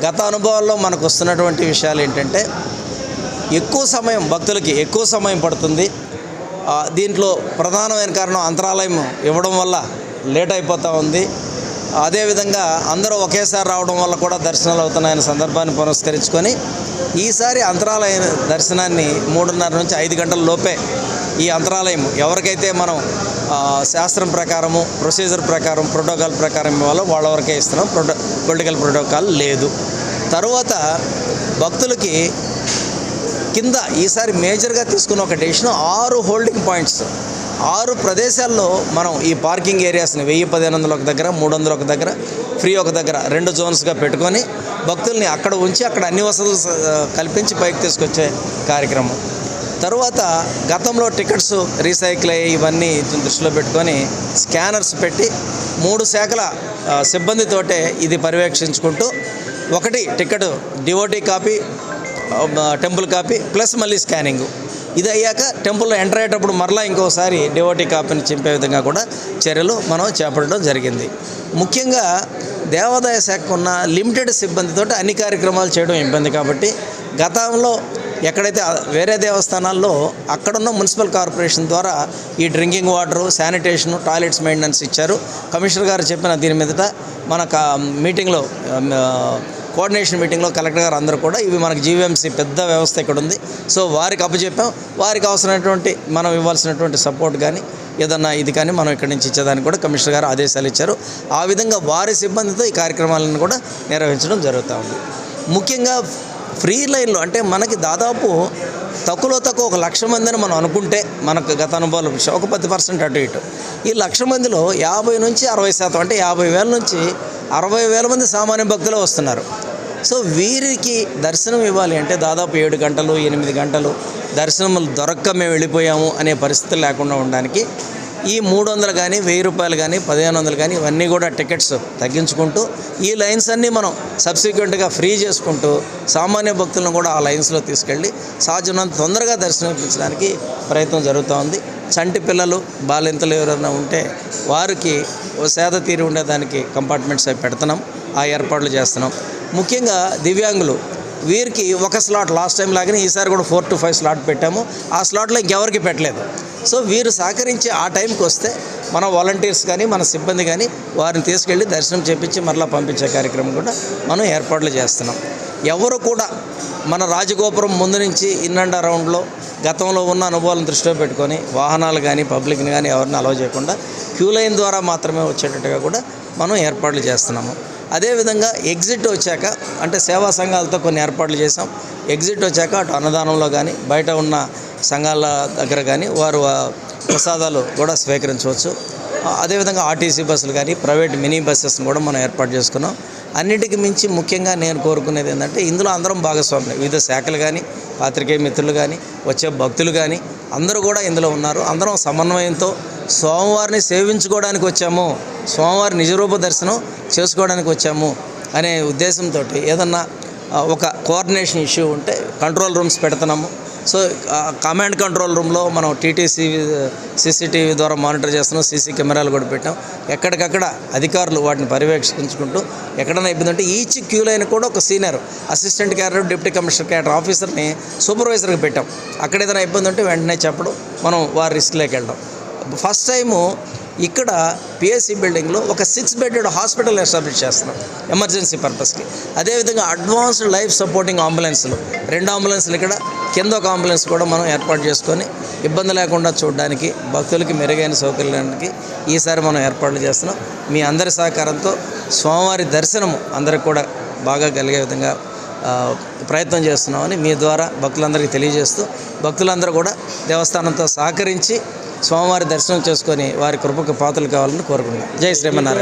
గత అనుభవాల్లో మనకు వస్తున్నటువంటి విషయాలు ఏంటంటే ఎక్కువ సమయం భక్తులకి ఎక్కువ సమయం పడుతుంది. దీంట్లో ప్రధానమైన కారణం అంతరాలయం ఇవ్వడం వల్ల లేట్ అయిపోతూ ఉంది. అదేవిధంగా అందరూ ఒకేసారి రావడం వల్ల కూడా దర్శనాలు అవుతున్నాయనే సందర్భాన్ని పురస్కరించుకొని ఈసారి అంతరాలయ దర్శనాన్ని 3:30 నుంచి 5 గంటల లోపే ఈ అంతరాలయం ఎవరికైతే మనం శాస్త్రం ప్రకారము ప్రొసీజర్ ప్రకారం ప్రోటోకాల్ ప్రకారం ఇవ్వాలో వాళ్ళ వరకే ఇస్తున్నాం. పొలిటికల్ ప్రోటోకాల్ లేదు. తరువాత భక్తులకి కింద ఈసారి మేజర్గా తీసుకున్న ఒక డెసిషన్ 6 హోల్డింగ్ పాయింట్స్ 6 ప్రదేశాల్లో మనం ఈ పార్కింగ్ ఏరియాస్ని 1000-1500 ఒక దగ్గర 300 ఒక దగ్గర ఫ్రీ ఒక దగ్గర 2 జోన్స్గా పెట్టుకొని భక్తుల్ని అక్కడ ఉంచి అక్కడ అన్ని వసతులు కల్పించి పైకి తీసుకొచ్చే కార్యక్రమం. తరువాత గతంలో టికెట్స్ రీసైకిల్ అయ్యి ఇవన్నీ దృష్టిలో పెట్టుకొని స్కానర్స్ పెట్టి 3 శాఖల సిబ్బందితోటే ఇది పర్యవేక్షించుకుంటూ ఒకటి ticket devotee copy temple copy plus మళ్ళీ స్కానింగ్. ఇది అయ్యాక టెంపుల్లో ఎంటర్ అయ్యేటప్పుడు మరలా ఇంకోసారి డివోటీ కాపీని చింపే విధంగా కూడా చర్యలు మనం చేపట్టడం జరిగింది. ముఖ్యంగా దేవాదాయ శాఖకు ఉన్న లిమిటెడ్ సిబ్బందితో అన్ని కార్యక్రమాలు చేయడం ఇబ్బంది కాబట్టి గతంలో ఎక్కడైతే వేరే దేవస్థానాల్లో అక్కడున్న మున్సిపల్ కార్పొరేషన్ ద్వారా ఈ drinking water sanitation toilets maintenance ఇచ్చారు. కమిషనర్ గారు చెప్పిన దీని మీదట మన మీటింగ్లో కోఆర్డినేషన్ మీటింగ్లో కలెక్టర్ గారు అందరూ కూడా ఇవి మనకు జీవీఎంసీ పెద్ద వ్యవస్థ ఇక్కడ ఉంది, సో వారికి అప్పచెప్పాం. వారికి అవసరమైనటువంటి మనం ఇవ్వాల్సినటువంటి సపోర్ట్ కానీ ఏదన్నా ఇది కానీ మనం ఇక్కడి నుంచి ఇచ్చేదానికి కూడా కమిషనర్ గారు ఆదేశాలు ఇచ్చారు. ఆ విధంగా వారి సిబ్బందితో ఈ కార్యక్రమాలను కూడా నిర్వహించడం జరుగుతూ ఉంది. ముఖ్యంగా ఫ్రీ లైన్లో అంటే మనకి దాదాపు తక్కువ 1,00,000 మందిని మనం అనుకుంటే మనకు గత అనుభవాలు ఒక 10% అటు ఇటు ఈ 1,00,000 మందిలో 50 నుంచి 60% అంటే 50,000 నుంచి 60,000 మంది సామాన్య భక్తులు వస్తున్నారు. సో వీరికి దర్శనం ఇవ్వాలి అంటే దాదాపు 7 గంటలు 8 గంటలు దర్శనములు దొరక్క మేము వెళ్ళిపోయాము అనే పరిస్థితి లేకుండా ఉండడానికి ఈ 300 కానీ 1000 రూపాయలు కానీ 1500 కానీ ఇవన్నీ కూడా టికెట్స్ తగ్గించుకుంటూ ఈ లైన్స్ అన్నీ మనం సబ్సిక్వెంట్గా ఫ్రీ చేసుకుంటూ సామాన్య భక్తులను కూడా ఆ లైన్స్లో తీసుకెళ్ళి సాధ్యమైనంత తొందరగా దర్శనం ఇప్పించడానికి ప్రయత్నం జరుగుతూ ఉంది. చంటి పిల్లలు బాలింతలు ఎవరైనా ఉంటే వారికి సేద తీరి ఉండేదానికి కంపార్ట్మెంట్స్ అవి పెడుతున్నాం, ఆ ఏర్పాట్లు చేస్తున్నాం. ముఖ్యంగా దివ్యాంగులు వీరికి ఒక స్లాట్ లాస్ట్ టైం లాగానే ఈసారి కూడా 4 to 5 స్లాట్ పెట్టాము. ఆ స్లాట్లో ఇంకెవరికి పెట్టలేదు. సో వీరు సహకరించి ఆ టైంకి వస్తే మన వాలంటీర్స్ కానీ మన సిబ్బంది కానీ వారిని తీసుకెళ్ళి దర్శనం చేపించి మరలా పంపించే కార్యక్రమం కూడా మనం ఏర్పాట్లు చేస్తున్నాం. ఎవరు కూడా మన రాజగోపురం ముందు నుంచి ఇన్ అండ్ అరౌండ్లో గతంలో ఉన్న అనుభవాలను దృష్టిలో పెట్టుకొని వాహనాలు కానీ పబ్లిక్ని కానీ ఎవరిని అలౌ చేయకుండా క్యూ లైన్ ద్వారా మాత్రమే వచ్చేటట్టుగా కూడా మనం ఏర్పాట్లు చేస్తున్నాము. అదేవిధంగా ఎగ్జిట్ వచ్చాక అంటే సేవా సంఘాలతో కొన్ని ఏర్పాట్లు చేసాం. ఎగ్జిట్ వచ్చాక అటు అన్నదానంలో కానీ బయట ఉన్న సంఘాల దగ్గర కానీ వారు ప్రసాదాలు కూడా స్వీకరించవచ్చు. అదేవిధంగా ఆర్టీసీ బస్సులు కానీ ప్రైవేట్ మినీ బస్సెస్ని కూడా మనం ఏర్పాటు చేసుకున్నాం. అన్నిటికీ మించి ముఖ్యంగా నేను కోరుకునేది ఏంటంటే ఇందులో అందరం భాగస్వాములు, వివిధ శాఖలు కానీ పాత్రికేయ మిత్రులు కానీ వచ్చే భక్తులు కానీ అందరూ కూడా ఇందులో ఉన్నారు. అందరం సమన్వయంతో స్వామివారిని సేవించుకోవడానికి వచ్చాము, స్వామివారి నిజరూప దర్శనం చేసుకోవడానికి వచ్చాము అనే ఉద్దేశంతో ఏదన్నా ఒక కోఆర్డినేషన్ ఇష్యూ ఉంటే కంట్రోల్ రూమ్స్ పెడుతున్నాము. సో కమాండ్ కంట్రోల్ రూమ్లో మనం సీసీటీవీ ద్వారా మానిటర్ చేస్తున్నాం, సీసీ కెమెరాలు కూడా పెట్టాం. ఎక్కడికక్కడ అధికారులు వాటిని పర్యవేక్షించుకుంటూ ఎక్కడైనా ఇబ్బంది ఉంటే ఈచ్ క్యూ లైన్ కూడా ఒక senior assistant cadre deputy commissioner cadre ఆఫీసర్ని సూపర్వైజర్కి పెట్టాం. అక్కడ ఏదైనా ఇబ్బంది ఉంటే వెంటనే చెప్పడం, మనం వారి రిస్క్లోకి వెళ్ళడం. ఫస్ట్ టైము ఇక్కడ పిఎస్సి బిల్డింగ్లో ఒక 6 బెడెడ్ హాస్పిటల్ ఎస్టాబ్లిష్ చేస్తున్నాం ఎమర్జెన్సీ పర్పస్కి. అదేవిధంగా అడ్వాన్స్డ్ లైఫ్ సపోర్టింగ్ అంబులెన్స్లు 2 అంబులెన్స్లు ఇక్కడ కింద ఒక అంబులెన్స్ కూడా మనం ఏర్పాటు చేసుకొని ఇబ్బంది లేకుండా చూడడానికి భక్తులకి మెరుగైన సౌకర్యానికి ఈసారి మనం ఏర్పాట్లు చేస్తున్నాం. మీ అందరి సహకారంతో స్వామివారి దర్శనము అందరికి కూడా బాగా కలిగే విధంగా ప్రయత్నం చేస్తున్నామని మీ ద్వారా భక్తులందరికీ తెలియజేస్తూ భక్తులందరూ కూడా దేవస్థానంతో సహకరించి స్వామివారి దర్శనం చేసుకొని వారి కృపకు పాత్రలు కావాలని కోరుకుంటున్నాం. జై శ్రీమన్నారాయణ.